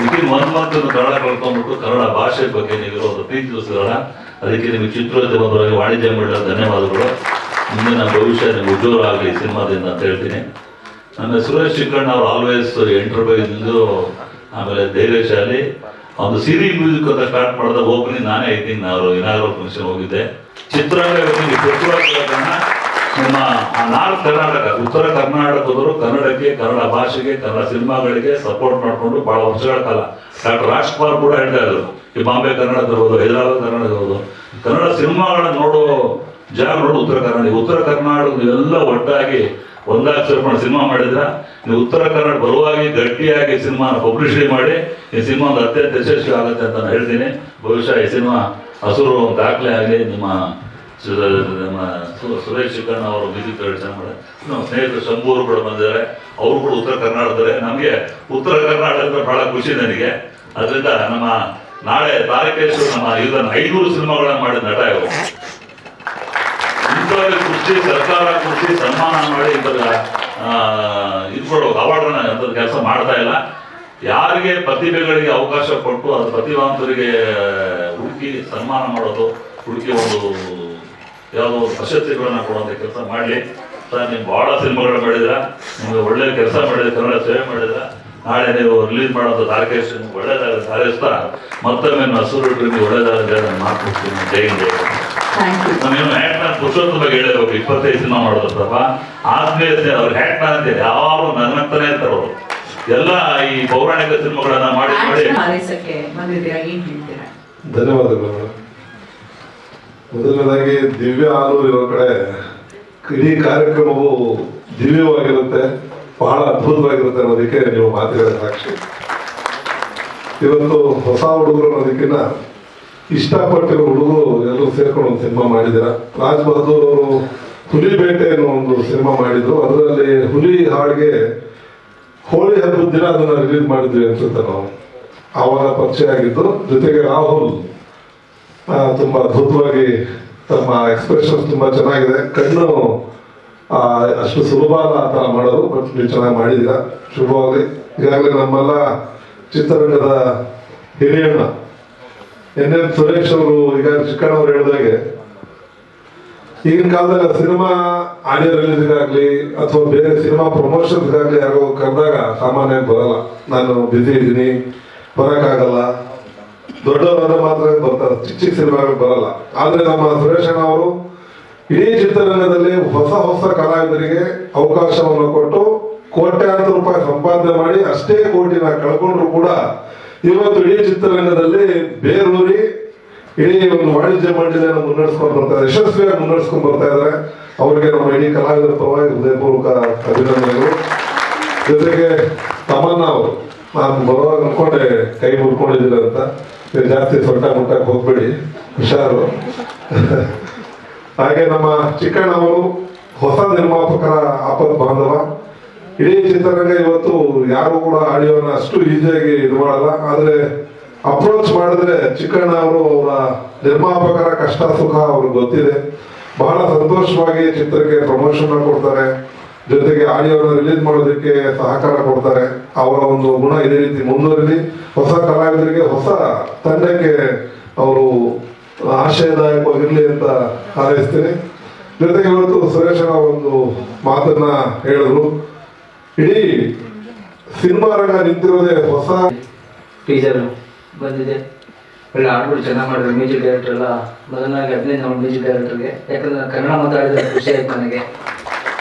S6: ವಿತಿನ್ 1 ಮಂತ್ ಕನ್ನಡ ಕಳ್ಕೊಂಡ್ಬಿಟ್ಟು ಕನ್ನಡ ಭಾಷೆ ಬಗ್ಗೆ ನೀವಿರೋ ಒಂದು ಪ್ರೀತಿ ತೋರಿಸಿರೋಣ. ಅದಕ್ಕೆ ನಿಮಗೆ ಚಿತ್ರೋದ್ಯಮದವರಾಗಿ ವಾಣಿಜ್ಯ ಮಂಡಳ ಧನ್ಯವಾದಗಳು. ಮುಂದಿನ ಭವಿಷ್ಯ ನಿಮ್ಗೆ ಉಜ್ವಲ ಆಗಲಿ ಸಿನಿಮಾದಿಂದ ಅಂತ ಹೇಳ್ತೀನಿ. ನಮ್ಮ ಸುರೇಶ್ ಚಿಕ್ಕಣ್ಣ ಅವರು ಆಲ್ವೇಸ್ ಎಂಟರ್ಪ್ರೈಸಿಂದು, ಆಮೇಲೆ ಧೈರ್ಯಶಾಲಿ. ಒಂದು ಸಿರಿ ಮ್ಯೂಸಿಕ್ ಅಂತ ಸ್ಟಾರ್ಟ್ ಮಾಡಿದ ಓಪನಿಂಗ್ ನಾನೇ ಐತಿಂಗ್ ನಾವು ಇನಾಗರಲ್ ಫಂಕ್ಷನ್ ಹೋಗಿದ್ದೆ. ಚಿತ್ರರಂಗ ನಿಮ್ಮ 4 ಕರ್ನಾಟಕ, ಉತ್ತರ ಕರ್ನಾಟಕದವರು ಕನ್ನಡಕ್ಕೆ, ಕನ್ನಡ ಭಾಷೆಗೆ, ಕನ್ನಡ ಸಿನಿಮಾಗಳಿಗೆ ಸಪೋರ್ಟ್ ಮಾಡಿಕೊಂಡು ಬಹಳ ವರ್ಷಗಳ ಕಾಲ ಡಾಕ್ಟರ್ ರಾಜ್ಕುಮಾರ್ ಕೂಡ ಹೇಳ್ತಾ ಇದ್ರು, ಈ ಬಾಂಬೆ ಕರ್ನಾಟಕ ಇರ್ಬೋದು, ಹೈದರಾಬಾದ್ ಕರ್ನಾಟಕ ಇರ್ಬೋದು, ಕನ್ನಡ ಸಿನಿಮಾಗಳನ್ನ ನೋಡೋ ಜಾಗ ನೋಡು ಉತ್ತರ ಕರ್ನಾಟಕ. ಉತ್ತರ ಕರ್ನಾಟಕ ನೀವೆಲ್ಲ ಒಟ್ಟಾಗಿ ಒಂದಾಗಿ ಸೇರ್ಕೊಂಡು ಸಿನಿಮಾ ಮಾಡಿದ್ರ, ನೀವು ಉತ್ತರ ಕನ್ನಡ ಬರುವಾಗಿ ಗಟ್ಟಿಯಾಗಿ ಸಿನಿಮಾನ ಪಬ್ಲಿಸಿಟಿ ಮಾಡಿ ಈ ಸಿನಿಮಾ ಒಂದು ಅತ್ಯಂತ ಯಶಸ್ವಿ ಆಗುತ್ತೆ ಅಂತ ನಾನು ಹೇಳ್ತೀನಿ. ಬಹುಶಃ ಈ ಸಿನಿಮಾ ಹಸುರು ದಾಖಲೆ ಆಗಲಿ. ನಮ್ಮ ಸುರೇಶ್ ಚಿಕ್ಕಣ್ಣ ಅವರು ಮ್ಯೂಸಿಕ್ ಚೆನ್ನಾಗಿ ಮಾಡಿದ್ದಾರೆ. ನಮ್ಮ ಸ್ನೇಹಿತರು ಶಂಭು ಅವರು ಕೂಡ ಬಂದಿದ್ದಾರೆ, ಅವರು ಕೂಡ ಉತ್ತರ ಕರ್ನಾಟಕದಲ್ಲೇ. ನಮಗೆ ಉತ್ತರ ಕರ್ನಾಟಕದ ಬಹಳ ಖುಷಿ ನನಗೆ. ಅದರಿಂದ ನಮ್ಮ ನಾಳೆ ತಾರಕೇಶ್ವರ ನಮ್ಮ ಇದನ್ನು 500 ಸಿನಿಮಾಗಳನ್ನ ಮಾಡಿದ ನಟ ಇವರು. ಇಂಥವ್ರಿಗೆ ಕುರ್ಚಿ ಸರ್ಕಾರ ಕುರ್ಚಿ ಸನ್ಮಾನ ಮಾಡಿ ಇವಾಗ ಇದ್ಕೊಡೋ ಅವಾರ್ಡನ್ನ ಅಂಥದ್ದು ಕೆಲಸ ಮಾಡ್ತಾ ಇಲ್ಲ. ಯಾರಿಗೆ ಪ್ರತಿಭೆಗಳಿಗೆ ಅವಕಾಶ ಕೊಟ್ಟು ಅದು ಪ್ರತಿಭಾವಂತರಿಗೆ ಹುಡುಕಿ ಸನ್ಮಾನ ಮಾಡೋದು, ಹುಡುಕಿ ಒಂದು ಯಾವುದೋ ಒಂದು ಪ್ರಶಸ್ತಿಗಳನ್ನ ಕೊಡುವಂಥ ಕೆಲಸ ಮಾಡಲಿ. ಸರ್, ನೀವು ಭಾಳ ಸಿನಿಮಾಗಳು ಮಾಡಿದ್ರ, ನಿಮಗೆ ಒಳ್ಳೆ ಕೆಲಸ ಮಾಡಿದ್ರೆ, ಕನ್ನಡ ಸೇವೆ ಮಾಡಿದ್ರ. ನಾಳೆ ನೀವು ರಿಲೀಸ್ ಮಾಡೋದು ತಾರಕೇಶ್ವರ ನಿಮ್ಗೆ ಒಳ್ಳೇದಾಗಲಿ ಹಾರೈಸ್ತಾ ಮತ್ತೊಮ್ಮೆ ಹಸುರು ನಿಮ್ಗೆ ಒಳ್ಳೇದಾಗಲಿ ನಾನು ಮಾತುಕೊಡ್ತೀನಿ. ಜೈ ಹಿಂದ್. ನಾವೇನು ಹ್ಯಾಟ್ ಮ್ಯಾನ್ ಪುರುಷೋತ್ತಮ ಬಗ್ಗೆ ಹೇಳಬೇಕು. 25 ಸಿನಿಮಾ ಮಾಡೋದಪ್ಪ ಆತ್ಮೀಯತೆ ಅವ್ರು ಹ್ಯಾಟ್ ಮ್ಯಾನ್ ಅಂತ ಯಾರು ನನ್ನಂತಾನೆ ಇರ್ತಾರೆ ಅವರು. ಎಲ್ಲ ಈ ಪೌರಾಣಿಕ ಸಿನಿಮಾಗಳನ್ನ ಮಾಡಿ ಮಾಡಿ
S7: ಧನ್ಯವಾದಗಳು. ಮೊದಲನೇದಾಗಿ ದಿವ್ಯ ಆಲೂರು ಇರೋ ಕಡೆ ಇಡೀ ಕಾರ್ಯಕ್ರಮವು ದಿವ್ಯವಾಗಿರುತ್ತೆ, ಬಹಳ ಅದ್ಭುತವಾಗಿರುತ್ತೆ ಅನ್ನೋದಕ್ಕೆ ನೀವು ಮಾತುಗಳ ಸಾಕ್ಷಿ. ಇವತ್ತು ಹೊಸ ಹುಡುಗರು ಅನ್ನೋದಕ್ಕಿಂತ ಇಷ್ಟಪಟ್ಟಿರೋ ಹುಡುಗರು ಎಲ್ಲರೂ ಸೇರ್ಕೊಂಡು ಒಂದು ಸಿನಿಮಾ ಮಾಡಿದ್ದೀರ. ರಾಜ್ ಬಹದ್ದೂರ್ ಅವರು ಹುಲಿ ಬೇಟೆ ಅನ್ನೋ ಒಂದು ಸಿನಿಮಾ ಮಾಡಿದ್ರು. ಅದರಲ್ಲಿ ಹುಲಿ ಹಾಡಿಗೆ ಹೋಳಿ ಹಬ್ಬದ ದಿನ ಅದನ್ನ ರಿಲೀಸ್ ಮಾಡಿದ್ವಿ ಅನ್ಸುತ್ತೆ ನಾವು. ಆವಾಗ ಪರಿಚಯ ಆಗಿದ್ದು. ಜೊತೆಗೆ ರಾಹುಲ್ ತುಂಬಾ ಅದ್ಭುತವಾಗಿ ತಮ್ಮ ಎಕ್ಸ್ಪ್ರೆಷನ್ಸ್ ತುಂಬಾ ಚೆನ್ನಾಗಿದೆ. ಕಣ್ಣು ಅಷ್ಟು ಸುಲಭ ಅಲ್ಲ ಆ ಥರ ಮಾಡೋದು, ಬಟ್ ನೀವು ಚೆನ್ನಾಗಿ ಮಾಡಿದ್ದೀರಾ. ಶುಭವಾಗಲಿ. ಈಗಾಗಲೇ ನಮ್ಮೆಲ್ಲ ಚಿತ್ರರಂಗದ ಹಿರಿಯಣ್ಣ ಎನ್ ಸುರೇಶ್ ಅವರು, ಈಗ ಚಿಕ್ಕಣ್ಣ ಅವರು ಹೇಳಿದಾಗೆ, ಈಗಿನ ಕಾಲದಾಗ ಸಿನಿಮಾ ಆಡಿಯೋ ರಿಲೀಸ್ಗಾಗ್ಲಿ ಅಥವಾ ಬೇರೆ ಸಿನಿಮಾ ಪ್ರಮೋಷನ್ಸ್ಗಾಗ್ಲಿ ಯಾರೋ ಕರೆದಾಗ ಸಾಮಾನ್ಯ ಬರಲ್ಲ. ನಾನು ಬ್ಯುಸಿ ಇದ್ದೀನಿ, ಬರೋಕ್ಕಾಗಲ್ಲ. ದೊಡ್ಡವರಾದ್ರೆ ಮಾತ್ರ ಬರ್ತಾರೆ, ಚಿಕ್ಕ ಚಿಕ್ಕ ಸಿನಿಮಾಗಳು ಬರಲ್ಲ. ಆದ್ರೆ ನಮ್ಮ ಸುರೇಶ್ ಅಣ್ಣ ಅವರು ಇಡೀ ಚಿತ್ರರಂಗದಲ್ಲಿ ಹೊಸ ಹೊಸ ಕಲಾವಿದರಿಗೆ ಅವಕಾಶವನ್ನು ಕೊಟ್ಟು ಕೋಟ್ಯಾಂತರ ರೂಪಾಯಿ ಸಂಪಾದನೆ ಮಾಡಿ ಅಷ್ಟೇ ಕೋಟಿನ ಕಳ್ಕೊಂಡ್ರು ಕೂಡ ಇವತ್ತು ಇಡೀ ಚಿತ್ರರಂಗದಲ್ಲಿ ಬೇರೂರಿ ಇಡೀ ಒಂದು ವಾಣಿಜ್ಯ ಮಂಡಳಿಯನ್ನು ಮುನ್ನಡೆಸ್ಕೊಂಡು ಬರ್ತಾರೆ, ಯಶಸ್ವಿಯಾಗಿ ಮುನ್ನಡೆಸ್ಕೊಂಡು ಬರ್ತಾ ಇದ್ದಾರೆ. ಅವರಿಗೆ ನಮ್ಮ ಇಡೀ ಕಲಾವಿದರ ಪರವಾಗಿ ಹೃದಯಪೂರ್ವಕ ಅಭಿನಂದನೆಗಳು. ಜೊತೆಗೆ ತಮನ್ನ ಅವರು, ನಾನು ಬರುವಾಗ ಅನ್ಕೊಂಡೆ ಕೈ ಮುರ್ಕೊಂಡಿದ್ದೀರ ಅಂತ. ನೀವು ಜಾಸ್ತಿ ಸೊಟ್ಟ ಮುಟ್ಟಕ್ಕೆ ಹೋಗ್ಬೇಡಿ, ಹುಷಾರು. ಹಾಗೆ ನಮ್ಮ ಚಿಕ್ಕಣ್ಣ ಅವರು ಹೊಸ ನಿರ್ಮಾಪಕರ ಆಪತ್ ಬಾಂಧವ. ಇಡೀ ಚಿತ್ರರಂಗ ಇವತ್ತು ಯಾರು ಕೂಡ ಆಡಿಯೋನ ಅಷ್ಟು ಈಸಿಯಾಗಿ ಇದು ಮಾಡಲ್ಲ. ಆದ್ರೆ ಅಪ್ರೋಚ್ ಮಾಡಿದ್ರೆ ಚಿಕ್ಕಣ್ಣ ಅವರು ಅವರ ನಿರ್ಮಾಪಕರ ಕಷ್ಟ ಸುಖ ಅವ್ರಿಗೆ ಗೊತ್ತಿದೆ. ಬಹಳ ಸಂತೋಷವಾಗಿ ಚಿತ್ರಕ್ಕೆ ಪ್ರಮೋಷನ್ ಕೊಡ್ತಾರೆ, ಜೊತೆಗೆ ಆಡಿಯೋನ ರಿಲೀಸ್ ಮಾಡೋದಕ್ಕೆ ಸಹಕಾರ ಕೊಡ್ತಾರೆ. ಅವರ ಒಂದು ಗುಣ ಇದೇ ರೀತಿ ಮುಂದುವರಿಲಿ. ಹೊಸ ಕಲಾವಿದರಿಗೆ, ಹೊಸ ತಂಡಕ್ಕೆ ಅವರು ಆಶಯದಾಯಕವಾಗಿರ್ಲಿ ಅಂತ ಹಾರೈಸ್ತೀನಿ. ಜೊತೆಗೆ ಇವತ್ತು ಸುರೇಶನ ಒಂದು ಮಾತನ್ನ ಹೇಳಿದ್ರು, ಇಡೀ ಸಿನಿಮಾ ರಂಗ ನಿಂತಿರೋದೇ ಹೊಸ
S8: ಟೀಚರ್ ಬಂದಿದೆ. ಒಳ್ಳೆ ಹಾಡುಗಳು ಚೆನ್ನಾಗಿ ಮಾಡಿದ್ರು. ಮ್ಯೂಸಿಕ್ ಡೈರೆಕ್ಟರ್ ಎಲ್ಲ ಮೊದಲನಾಗಿ 15 ನಮ್ಮ ಮ್ಯೂಸಿಕ್ ಡೈರೆಕ್ಟರ್ಗೆ, ಯಾಕಂದ್ರೆ ಕನ್ನಡ ಮಾತಾಡಿದ್ರೆ ಖುಷಿ ಆಯ್ತು ನನಗೆ.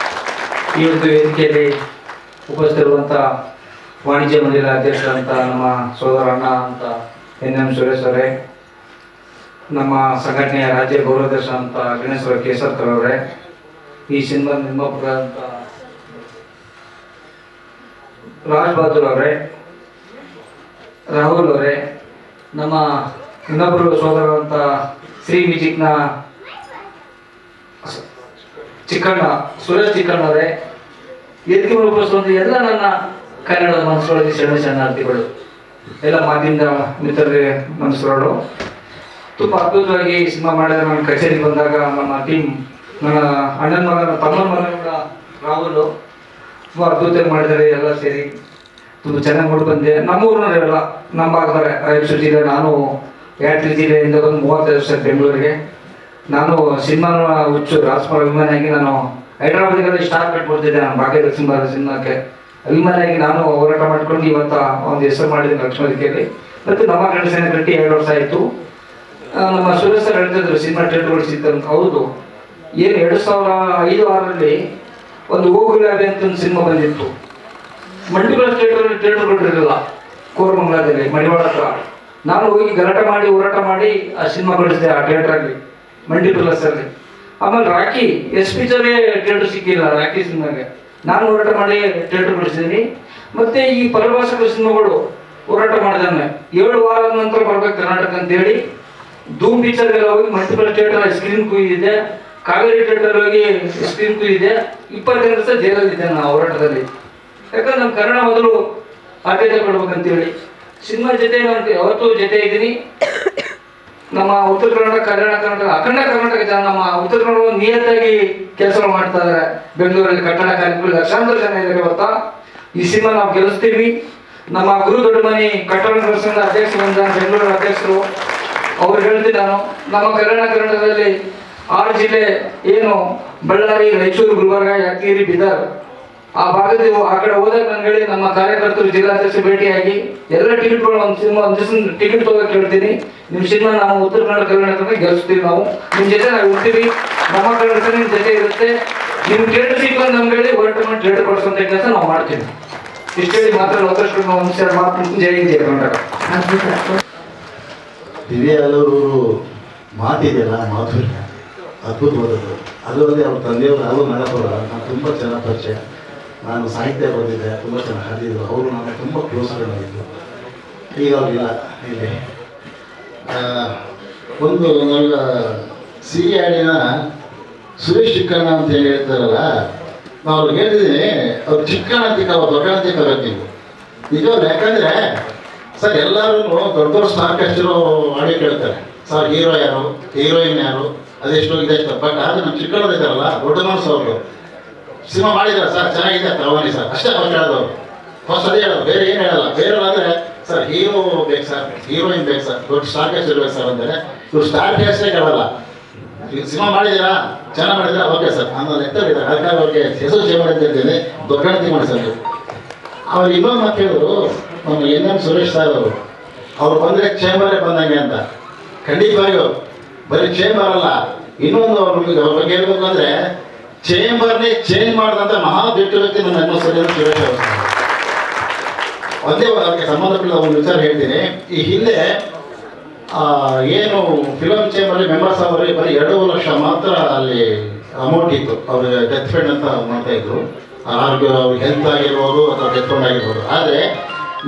S8: ಈ ಒಂದು ವೇದಿಕೆಯಲ್ಲಿ ಉಪಸ್ಥಿತಿರುವಂಥ ವಾಣಿಜ್ಯ ಮಂಡಳಿ ಅಧ್ಯಕ್ಷರಂತ ನಮ್ಮ ಸೋದರ ಅಣ್ಣ ಅಂತ NM ಸುರೇಶ್ ಅವರೇ, ನಮ್ಮ ಸಂಘಟನೆಯ ರಾಜ್ಯ ಗೌರವಾಧ್ಯಕ್ಷ ಅಂತ ಗಣೇಶ್ವರ ಕೇಸರ್ಕರ್ ಅವರೇ, ಈ ಸಿನಿಮಾ ನಿರ್ಮಾಪಕ ಅಂತ ರಾಜ್ ಬಹದ್ದೂರ್ ಅವರೇ, ರಾಹುಲ್ ಅವರೇ, ನಮ್ಮ ಇನ್ನೊಬ್ಬರು ಸೋದರ ಅಂತ ಶ್ರೀ ಮ್ಯೂಸಿಕ್ನ ಚಿಕ್ಕಣ್ಣ ಸುರೇಶ್ ಚಿಕ್ಕಣ್ಣ ಅವರೇ, ಎತ್ತಿ ಉಪಸ್ಥಿತ ಎಲ್ಲ ನನ್ನ ಕನ್ನಡದ ಮನಸ್ಸುಗಳಲ್ಲಿ ಶರಣ ಶರಣಾರ್ಥಿಗಳು, ಎಲ್ಲ ಮಾಧ್ಯಮದ ಮಿತ್ರರೇ ಮನಸ್ಸುಗಳು. ತುಂಬ ಅದ್ಭುತವಾಗಿ ಸಿನಿಮಾ ಮಾಡಿದ್ರೆ ನಾನು ಕಚೇರಿಗೆ ಬಂದಾಗ ನಮ್ಮ ಟೀಮ್ ನನ್ನ ಅಣ್ಣನ ಮಗ ತಮ್ಮನ ಮಗ ಕೂಡ ರಾಹುಲ್ ತುಂಬ ಅದ್ಭುತವಾಗಿ ಮಾಡಿದ್ದಾರೆ. ಎಲ್ಲ ಸೇರಿ ತುಂಬ ಚೆನ್ನಾಗಿ ನೋಡಿ ಬಂದೆ. ನಮ್ಮೂರಿನವರೆಲ್ಲ ನಮ್ಮ ಭಾಗದವರೆ ರಾಯಚೂರು ಜಿಲ್ಲೆ. ನಾನು ಯಾತ್ರಿ ಜಿಲ್ಲೆಯಿಂದ ಬಂದು 35 ವರ್ಷ ಬೆಂಗಳೂರಿಗೆ. ನಾನು ಸಿನಿಮಾನ ಹುಚ್ಚು ರಾಜ್ಕುಮಾರ್ ಅಭಿಮಾನಿಯಾಗಿ ನಾನು ಹೈದರಾಬಾದಿಗೆಲ್ಲ ಸ್ಟಾರ್ ಕಟ್ಕೊಡ್ತಿದ್ದೆ. ನಾನು ಭಾಗ್ಯದ ಸಿನಿಮಾಕ್ಕೆ ಅಭಿಮಾನಿಯಾಗಿ ನಾನು ಹೋರಾಟ ಮಾಡ್ಕೊಂಡು ಇವತ್ತು ಒಂದು ಹೆಸರು ಮಾಡಿದ್ದೀನಿ ಲಕ್ಷ್ಮೀದೇವಿಯಲ್ಲಿ. ಮತ್ತು ನಮ್ಮ ಗಂಡಸೇನೆ ಕಟ್ಟಿ 2 ವರ್ಷ ಆಯಿತು. ನಮ್ಮ ಸುರೇಶ್ ಸರ್ ಹೇಳ್ತಿದ್ರು ಸಿನಿಮಾ ಥಿಯೇಟರ್ಗಳು ಸಿಗ್ತಂತ. ಹೌದು, ಏನು 2005-6ರಲ್ಲಿ ಒಂದು ಹೋಗುಲಾಬಿ ಅಂತ ಒಂದು ಸಿನಿಮಾ ಬಂದಿತ್ತು. ಮಲ್ಟಿಪ್ಲೆಕ್ಸ್ ಥಿಯೇಟರ್ಗಳು ಇರಲಿಲ್ಲ ಕೋರಮಂಗಲದಲ್ಲಿ, ಮಡಿವಾಳ ಹತ್ರ. ನಾನು ಹೋಗಿ ಗಲಾಟೆ ಮಾಡಿ ಹೋರಾಟ ಮಾಡಿ ಆ ಸಿನಿಮಾ ಕಳಿಸಿದೆ ಆ ಥಿಯೇಟ್ರಲ್ಲಿ, ಮಲ್ಟಿಪ್ಲೆಕ್ಸ್ ಅಲ್ಲಿ. ಆಮೇಲೆ ರಾಕಿ ಎಸ್ ಪಿಚರ್ಗೆ ಥಿಯೇಟರ್ ಸಿಕ್ಕಿಲ್ಲ. ರಾಕಿ ಸಿನಿಮಾಗೆ ನಾನು ಹೋರಾಟ ಮಾಡಿ ಥಿಯೇಟರ್ ಕಳಿಸಿದ್ದೀನಿ. ಮತ್ತೆ ಈ ಪರಭಾಷೆಗಳ ಸಿನಿಮಾಗಳು ಹೋರಾಟ ಮಾಡಿದ್ದಾನೆ. 7 ವಾರದ ನಂತರ ಬರ್ಬೇಕು ಕರ್ನಾಟಕ ಅಂತೇಳಿ ಧೂಮ್ ಪಿಕ್ಚರ್ಗೆಲ್ಲ ಹೋಗಿ ಮಲ್ಟಿಪ್ಲೆಕ್ಸ್ ಥಿಯೇಟರ್ ಸ್ಕ್ರೀನ್ ಕುಯ್ದಿದೆ. ಕಾವೇರಿ ಥಿಯೇಟರ್ ಹೋಗಿ ಸ್ಕ್ರೀನ್ ಕುಯ್ದಿದೆ. 25 ವರ್ಷ ಜೈಲಲ್ಲಿದ್ದೆ ನಾನು ಹೋರಾಟದಲ್ಲಿ. ಯಾಕಂದ್ರೆ ನಮ್ಮ ಕನ್ನಡ ಮೊದಲು ಆದ್ಯತೆ ಕೊಡ್ಬೇಕಂತೇಳಿ ಸಿನಿಮಾ ಜೊತೆ ನಾನು ಯಾವತ್ತೂ ಜೊತೆ ಇದ್ದೀನಿ. ನಮ್ಮ ಉತ್ತರ ಕನ್ನಡ, ಕರ್ನಾಟಕ, ಅಖಂಡ ಕರ್ನಾಟಕ ಜನ ನಮ್ಮ ಉತ್ತರ ಕನ್ನಡ ನಿಯತ್ತಾಗಿ ಕೆಲಸಗಳು ಮಾಡ್ತಾ ಇದ್ದಾರೆ. ಬೆಂಗಳೂರಲ್ಲಿ ಕಟ್ಟಡ ಕಾರ್ಮಿಕರು ಲಕ್ಷಾಂತರ ಜನ ಇದ್ದಾರೆ. ಇವತ್ತ ಈ ಸಿನಿಮಾ ನಾವು ಗೆಲ್ಲಿಸ್ತೀವಿ. ನಮ್ಮ ಗುರು ದೊಡ್ಡಮನಿ ಕಟ್ಟಡ ಸಂಘದ ಅಧ್ಯಕ್ಷರು ಬಂದ ಬೆಂಗಳೂರು ಅಧ್ಯಕ್ಷರು ಅವ್ರು ಹೇಳ್ತೀನಿ ನಾನು. ನಮ್ಮ ಕರ್ನಾಟಕದಲ್ಲಿ 6 ಜಿಲ್ಲೆ ಏನು ಬಳ್ಳಾರಿ, ರಾಯಚೂರು, ಗುಲ್ಬರ್ಗ, ಯಾದಗಿರಿ, ಬೀದರ್ ಆ ಭಾಗದ ಆ ಕಡೆ ಹೋದಾಗ ನಾನು ಹೇಳಿ ನಮ್ಮ ಕಾರ್ಯಕರ್ತರು ಜಿಲ್ಲಾಧ್ಯಕ್ಷರು ಭೇಟಿಯಾಗಿ ಎಲ್ಲ ಟಿಕೆಟ್ಗಳು ಒಂದು ಸಿನಿಮಾ ಒಂದು ದಿವಸ ಟಿಕೆಟ್ ತಗೋಕೆ ಹೇಳ್ತೀನಿ. ನಿಮ್ಮ ಸಿನಿಮಾ ನಾವು ಉತ್ತರ ಕನ್ನಡ ಕರ್ನಾಟಕದಲ್ಲಿ ಗೆಲ್ಲಿಸ್ತೀವಿ. ನಾವು ನಿಮ್ಮ ಜೊತೆ ನಾವು ಇರ್ತೀವಿ. ನಮ್ಮ ಕನ್ನಡ ನಿಮ್ಮ ಜೊತೆ ಇರುತ್ತೆ. ನಿಮ್ಮ ಥಿಯೇಟರ್ ಸಿಕ್ಕ ನಮ್ಗೆ ಹೇಳಿ ಹೋರಾಟ ಮಾಡಿ ಥಿಯೇಟರ್ ಕೊಡಿಸುವಂಥ ಕೆಲಸ ನಾವು ಮಾಡ್ತೀವಿ. ಇಷ್ಟು ಹೇಳಿ ಮಾತ್ರ ಅವಕಾಶ ಮಾತು ಜೈ ಹಿಂದ್, ಜೈ ಕರ್ನಾಟಕ.
S9: ದಿವ್ಯ ಎಲ್ಲರೂ ಮಾತಿದೆಯಲ್ಲ, ಮಾಧುರ್ಯ ಅದ್ಭುತವಾದದ್ದು. ಅದಲ್ಲದೆ ಅವ್ರ ತಂದೆಯವರು ಅವರು ನಾಡಪುರ ನಾನು ತುಂಬ ಚೆನ್ನಾಗಿ ಪರಿಚಯ. ನಾನು ಸಾಹಿತ್ಯ ಬರೆದಿದ್ದೆ, ತುಂಬ ಚೆನ್ನಾಗಿ ಹಾಡಿದ್ರು. ಅವರು ನಾನು ತುಂಬ ಕ್ಲೋಸ್ ಫ್ರೆಂಡ್ ಆಗಿದ್ದು. ಈಗ ಅವರಿಲ್ಲ ಇಲ್ಲಿ. ಒಂದು ನನ್ನ ಸಿಹಿ ಹಾಡಿನ ಸುರೇಶ್ ಚಿಕ್ಕಣ್ಣ ಅಂತ ಹೇಳಿ ಹೇಳ್ತಾರಲ್ಲ, ನಾವು ಅವ್ರಿಗೆ ಹೇಳ್ತಿದ್ದೀನಿ, ಅವ್ರು ಚಿಕ್ಕಣ್ಣ ತಿಕ್ಕವ ದೊಡ್ಡಣ್ಣ ತಿಕ್ಕಬೇಕು ನೀವು ನಿಜವಲ್ಲ. ಯಾಕಂದರೆ ಸರ್ ಎಲ್ಲರೂ ದೊಡ್ಡ ದೊಡ್ಡ ಸ್ಟಾರ್ ಕಾಸ್ಟಿರೋ ಹಾಡಿ ಕೇಳ್ತಾರೆ. ಸರ್ ಹೀರೋ ಯಾರು, ಹೀರೋಯಿನ್ ಯಾರು, ಅದೆಷ್ಟು ಇದೆಷ್ಟು. ಬಟ್ ಆದರೆ ನಮ್ಮ ಚಿಕ್ಕಣ್ಣವ್ರು ಇದ್ದಾರಲ್ಲ, ದೊಡ್ಡ ಮನಸ್ಸು ಅವರು ಸಿನಿಮಾ ಮಾಡಿದ್ದಾರೆ ಸರ್, ಚೆನ್ನಾಗಿದೆ ತಗೊಳ್ಳಿ ಸರ್, ಅಷ್ಟೇ ಅವ್ರು ಹೇಳೋದು. ಫಸ್ಟ್ ಅದೇ ಹೇಳೋದು, ಬೇರೆ ಏನು ಹೇಳಲ್ಲ. ಬೇರೆ ಆದರೆ ಸರ್ ಹೀರೋ ಬೇಕು ಸರ್, ಹೀರೋಯಿನ್ ಬೇಕು ಸರ್, ದೊಡ್ಡ ಸ್ಟಾರ್ ಕ್ಯಾಸ್ಟ್ ಇರ್ಬೇಕು ಸರ್ ಅಂತಾರೆ. ಇವ್ರು ಸ್ಟಾರ್ ಕ್ಯಾಸ್ಟೇ ಕೇಳಲ್ಲ. ಈಗ ಸಿನಿಮಾ ಮಾಡಿದ್ದೀರಾ, ಚೆನ್ನಾಗಿ ಮಾಡಿದ್ರೆ ಓಕೆ ಸರ್, ನಾನು ಎತ್ತರಿದ್ದಾರೆ. ಅದಕ್ಕಾಗಿ ಅವ್ರಿಗೆ ಹೆಸರು ಚೇಂಜ್ ಮಾಡಿ ಇದ್ದೀನಿ, ದೊಡ್ಡ ಗಣತಿ ಮಾಡಿ ಸರ್. ಅವ್ರು ಇನ್ನೊಂದು ಮಾತು ಹೇಳಿದ್ರು, ನಮ್ಮ NM ಸುರೇಶ್ ಸರ್ ಅವರು, ಅವ್ರು ಬಂದರೆ ಚೇಂಬರೇ ಬಂದಂಗೆ ಅಂತ. ಖಂಡಿತವಾಗಿಯೂ ಬರೀ ಚೇಂಬರ್ ಅಲ್ಲ, ಇನ್ನೊಂದು ಅವ್ರ ಬಗ್ಗೆ ಹೇಳ್ಬೇಕು ಅಂದರೆ ಚೇಂಬರ್ನೇ ಚೇಂಜ್ ಮಾಡಿದಂಥ ಮಹಾ ದೊಡ್ಡ ವ್ಯಕ್ತಿ ನಮ್ಮ NM ಸುರೇಶ್ ಅವರು. ಒಂದೇ ಅದಕ್ಕೆ ಸಂಬಂಧಪಟ್ಟ ಒಂದು ವಿಚಾರ ಹೇಳ್ತೀನಿ. ಈ ಹಿಂದೆ ಏನು ಫಿಲಮ್ ಚೇಂಬರ್ಲಿ ಮೆಂಬರ್ಸ್ ಅವರಿಗೆ ಬರೀ 2 ಲಕ್ಷ ಮಾತ್ರ ಅಲ್ಲಿ ಅಮೌಂಟ್ ಇತ್ತು. ಅವ್ರಿಗೆ ಡೆತ್ ಫಂಡ್ ಅಂತ ಮಾಡ್ತಾ ಇದ್ರು. ಆರೋಗ್ಯ ಅವ್ರಿಗೆ ಹೆಲ್ತ್ ಆಗಿರ್ಬೋದು ಅಥವಾ ಡೆತ್ ಫಂಡ್ ಆಗಿರ್ಬೋದು. ಆದರೆ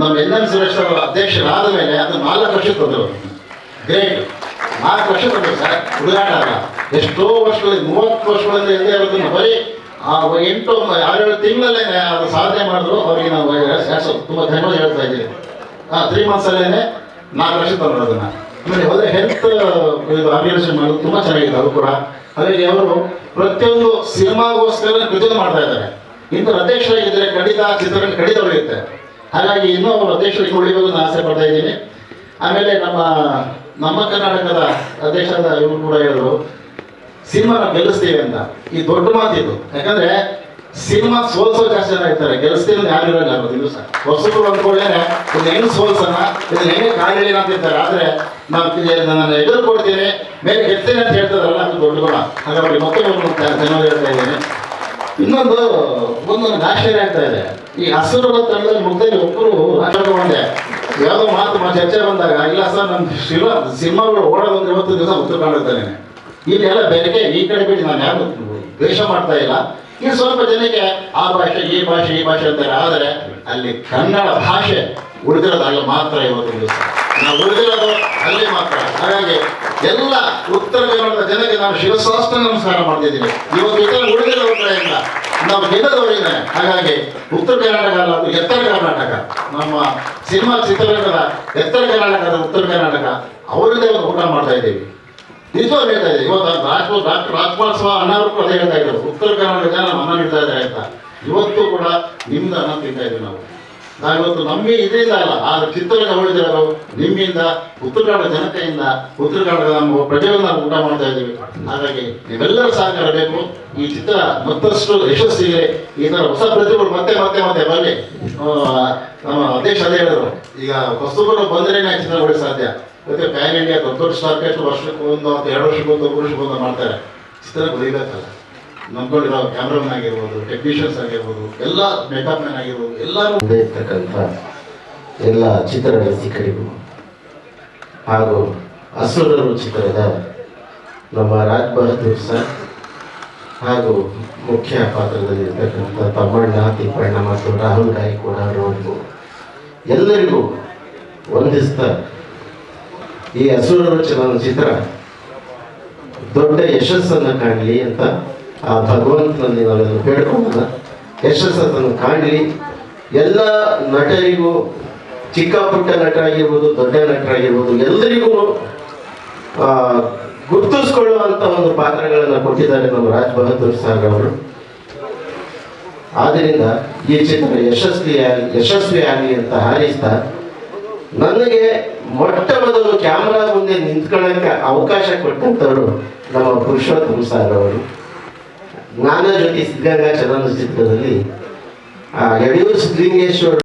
S9: ನಮ್ಮ NM ಸುರೇಶ್ ಅವರು ಅಧ್ಯಕ್ಷರಾದ ಮೇಲೆ ಅದು 4 ಲಕ್ಷ ತಂದರು. ಗ್ರೇಟ್, 4 ಲಕ್ಷ ತಂದರು ಸರ್, ಹುಡುಗಾಟ ಅಲ್ಲ. ಎಷ್ಟೋ ವರ್ಷಗಳಿಂದ 30 ವರ್ಷಗಳಿಂದ ಎಲ್ಲೇ ಇರೋದನ್ನು ಬರೀ 8-6 ತಿಂಗಳಲ್ಲೇ ಅದು ಸಾಧನೆ ಮಾಡಿದ್ರು. ಅವರಿಗೆ ನಾವು ತುಂಬ ಧನ್ಯವಾದ ಹೇಳ್ತಾ ಇದ್ದೀವಿ. 3 ಮಂತ್ಸಲ್ಲೇ 4 ಲಕ್ಷ ತಂದರು ಅದನ್ನು. ಆಮೇಲೆ ಹೋದರೆ ಹೆಲ್ತ್ ಆರ್ಗನೈಸೇಷನ್ ಮಾಡೋದು ತುಂಬ ಚೆನ್ನಾಗಿದೆ ಅದು ಕೂಡ. ಹಾಗಾಗಿ ಅವರು ಪ್ರತಿಯೊಂದು ಸಿನಿಮಾಗೋಸ್ಕರ ಪ್ರತಿಯೊಂದು ಮಾಡ್ತಾ ಇದ್ದಾರೆ. ಇಂಥವ್ರು ಅಧ್ಯಕ್ಷರಾಗಿದ್ದರೆ ಖಂಡಿತ ಚಿತ್ರರಂಗ ಖಂಡಿತ ಉಳಿಯುತ್ತೆ. ಹಾಗಾಗಿ ಇನ್ನೂ ಅವರು ಅಧ್ಯಕ್ಷರಿಗೆ ಉಳಿಬೇಕು ಅಂತ ಆಸೆ ಪಡ್ತಾ ಇದ್ದೀನಿ. ಆಮೇಲೆ ನಮ್ಮ ಕರ್ನಾಟಕದ ಅಧ್ಯಕ್ಷರಾದ ಇವರು ಕೂಡ ಹೇಳಿದ್ರು, ಸಿನಿಮಾ ನಾವು ಗೆಲ್ಲಿಸ್ತೀವಿ ಅಂತ. ಈ ದೊಡ್ಡ ಮಾತಿದ್ದು. ಯಾಕಂದರೆ ಸಿನಿಮಾ ಸೋಲ್ಸೋ ಜಾಸ್ತಿ ಜನ ಇರ್ತಾರೆ, ಗೆಲ್ಲಿಸ್ತೀವಿ ಅಂತ ಯಾರು ಇರೋಲ್ಲ. ದಿವಸ ಹೊಸಬ್ರು ಅಂದ್ಕೊಳ್ಳೇ ಇದನ್ನ ಹೆಂಗೆ ಸೋಲ್ಸೋಣ, ಇದನ್ನ ಹೆಂಗೆ ಕಾಲಿಲ್ಲ ಅಂತ ಇರ್ತಾರೆ. ಆದರೆ ನಾನು ಎದುರು ಕೊಡ್ತೀನಿ, ಮೇಲೆ ಗೆಲ್ತೇನೆ ಅಂತ ಹೇಳ್ತಾರಲ್ಲ, ಅದು ದೊಡ್ಡ ಗುಣ. ಹಾಗಾಗಿ ಮತ್ತೊಬ್ಬರು ಧನ್ಯವಾದ ಹೇಳ್ತಾ ಇದ್ದೀನಿ. ಇನ್ನೊಂದು ಆಶ್ಚರ್ಯ ಆಗ್ತಾ ಇದೆ. ಈ ಹಸಿರು ತಂಡದಲ್ಲಿ ಮುಗ್ದಲ್ಲಿ ಒಬ್ಬರು ತಗೊಂಡೆ ಯಾವುದೋ ಮಾತು ಚರ್ಚೆ ಬಂದಾಗ, ಇಲ್ಲ ಸರ್ ನಮ್ಮ ಸಿನಿಮಾಗಳು ಓಡೋದೊಂದು 20 ದಿವಸ ಉತ್ತರ ಕನ್ನಡದಲ್ಲೇ. ಇಲ್ಲಿ ಎಲ್ಲ ಬೇರೆ ಈ ಕಡೆ ಬಿಟ್ಟು ನಾನು ಯಾರು ದ್ವೇಷ ಮಾಡ್ತಾ ಇಲ್ಲ. ಇನ್ನು ಸ್ವಲ್ಪ ಜನಕ್ಕೆ ಆ ಭಾಷೆ ಈ ಭಾಷೆ ಅಂತಾರೆ. ಆದರೆ ಅಲ್ಲಿ ಕನ್ನಡ ಭಾಷೆ ಉಳಿದಿರೋದಾಗ ಮಾತ್ರ ಇವತ್ತಿನ ದಿವಸ ನಾವು ಉಳಿದಿರೋದು ಅಲ್ಲಿ ಮಾತ್ರ. ಹಾಗಾಗಿ ಎಲ್ಲ ಉತ್ತರ ಕನ್ನಡದ ಜನಕ್ಕೆ ನಾವು ಶಿರಸಾಷ್ಟ ನಮಸ್ಕಾರ ಮಾಡ್ತಿದ್ದೀವಿ. ಇವತ್ತು ಉಳಿದಿರೋ ಕಡೆಯಿಂದ ನಾವು ಗೆಲ್ಲದವರಿದ್ದಾರೆ. ಹಾಗಾಗಿ ಉತ್ತರ ಕರ್ನಾಟಕ ಅಲ್ಲ, ಅದು ಎತ್ತರ ಕರ್ನಾಟಕ. ನಮ್ಮ ಸಿನಿಮಾ ಚಿತ್ರರಂಗದ ಎತ್ತರ ಕರ್ನಾಟಕದ ಉತ್ತರ ಕರ್ನಾಟಕ ಅವರದೇ ಒಂದು ಊಟ ಮಾಡ್ತಾ ಇದ್ದೀವಿ. ನಿಜವಾಗ್ಲೂ ಹೇಳ್ತಾ ಇದ್ದೀವಿ. ಇವತ್ತು ಡಾಕ್ಟರ್ ರಾಜ್ಪಾಲ್ ಸ್ವ ಅಣ್ಣವರು ಅದೇ ಹೇಳ್ತಾ ಇದ್ರು, ಉತ್ತರ ಕರ್ನಾಟಕ ಜನ ನಮ್ಮ ಅನ್ನ ನೀಡ್ತಾ ಇದ್ದಾರೆ ಅಂತ. ಇವತ್ತು ಕೂಡ ನಿಮ್ದು ಅನ್ನ ತಿಂತಾ ಇದ್ದೀವಿ ನಾವು. ನಾವಿವತ್ತು ನಮ್ಮಿ ಇದರಿಂದ ಅಲ್ಲ, ಆ ಚಿತ್ರರಂಗ ಉಳಿದಿರೋದು ನಿಮ್ಮಿಂದ, ಉತ್ತರ ಕನ್ನಡ ಜನತೆಯಿಂದ, ಉತ್ತರ ಕನ್ನಡದ ನಮ್ಮ ಪ್ರಜೆಗಳನ್ನ ನಾವು ಊಟ ಮಾಡ್ತಾ ಇದ್ದೀವಿ. ಹಾಗಾಗಿ ನೀವೆಲ್ಲರ ಸಹಕಾರ ಬೇಕು. ಈ ಚಿತ್ರ ಮತ್ತಷ್ಟು ಯಶಸ್ಸಿಗೆ ಈ ಥರ ಹೊಸ ಪ್ರತಿಭೆಗಳು ಮತ್ತೆ ಮತ್ತೆ ಮತ್ತೆ ಬರಲಿ. ನಮ್ಮ ಅಧ್ಯಕ್ಷ ಅದೇ ಹೇಳಿದ್ರು, ಈಗ ಹೊಸಬರು ಬಂದ್ರೇನೆ ಚಿತ್ರಗಳು ಸಾಧ್ಯ. ಮತ್ತೆ ಪ್ಯಾನ್ ಇಂಡಿಯಾ ದೊಡ್ಡ ದೊಡ್ಡ ಸ್ಟಾರ್ ಕಾಸ್ಟ್ ವರ್ಷಕ್ಕೆ ಒಂದು 2 ವರ್ಷಕ್ಕೊಂದು 3 ವರ್ಷಕ್ಕೊಂದು ಮಾಡ್ತಾರೆ. ಚಿತ್ರ ಬರೀಬೇಕಲ್ಲ, ನಂಬ್ಕೊಂಡಿರೋ ಕ್ಯಾಮ್ರಾಮನ್ ಆಗಿರ್ಬೋದು, ಟೆಕ್ನಿಷಿಯನ್ಸ್ ಆಗಿರ್ಬೋದು, ಎಲ್ಲ ಮೇಕಪ್ ಮ್ಯಾನ್ ಆಗಿರ್ಬೋದು, ಎಲ್ಲರೂ
S10: ಇರ್ತಕ್ಕಂಥ ಎಲ್ಲ ಚಿತ್ರರಸಿಕರಿಗೂ ಹಾಗೂ ಅಸುರರು ಚಿತ್ರದ ನಮ್ಮ ರಾಜ್ ಬಹದ್ದೂರ್ ಸರ್ ಹಾಗೂ ಮುಖ್ಯ ಪಾತ್ರದಲ್ಲಿರ್ತಕ್ಕಂಥ ತಮ್ಮಣ್ಣ, ತಿಪ್ಪಣ್ಣ ಮತ್ತು ರಾಹುಲ್ ಗಾಯಕ್ವಾಡ್ ಅವರಿಗೂ ಎಲ್ಲರಿಗೂ ವಂದಿಸ್ತಾ, ಈ ಅಸುರರು ಚಲನಚಿತ್ರ ದೊಡ್ಡ ಯಶಸ್ಸನ್ನು ಕಾಣಲಿ ಅಂತ ಆ ಭಗವಂತನಲ್ಲಿ ನಾವೆಲ್ಲ ಬೇಡ್ಕೊಳ್ಳೋಣ. ಯಶಸ್ಸನ್ನು ಕಾಣಲಿ. ಎಲ್ಲ ನಟರಿಗೂ, ಚಿಕ್ಕ ಪುಟ್ಟ ನಟರಾಗಿರ್ಬೋದು, ದೊಡ್ಡ ನಟರಾಗಿರ್ಬೋದು, ಎಲ್ಲರಿಗೂ ಗುರುತಿಸ್ಕೊಳ್ಳುವಂಥ ಒಂದು ಪಾತ್ರಗಳನ್ನು ಕೊಟ್ಟಿದ್ದಾರೆ ನಮ್ಮ ರಾಜ್ ಬಹದ್ದೂರ್ ಸರ್ ಅವರು. ಆದ್ದರಿಂದ ಈ ಚಿತ್ರ ಯಶಸ್ವಿಯಾಗಲಿ ಅಂತ ಹಾರೈಸ್ತಾ, ನನಗೆ ಮೊಟ್ಟ ಮೊದಲು ಕ್ಯಾಮ್ರಾ ಮುಂದೆ ನಿಂತ್ಕೊಳ್ಳೋಕ್ಕೆ ಅವಕಾಶ ಕೊಟ್ಟಂಥವರು ನಮ್ಮ ಪುರುಷೋತ್ತಮ್ ಸರ್ ಅವರು. ಜ್ಞಾನ ಜ್ಯೋತಿ ಸಿದ್ಧಗಂಗಾ ಚಲನಚಿತ್ರದಲ್ಲಿ ಯಡಿಯೂರು ಸಿದ್ದಲಿಂಗೇಶ್ವರ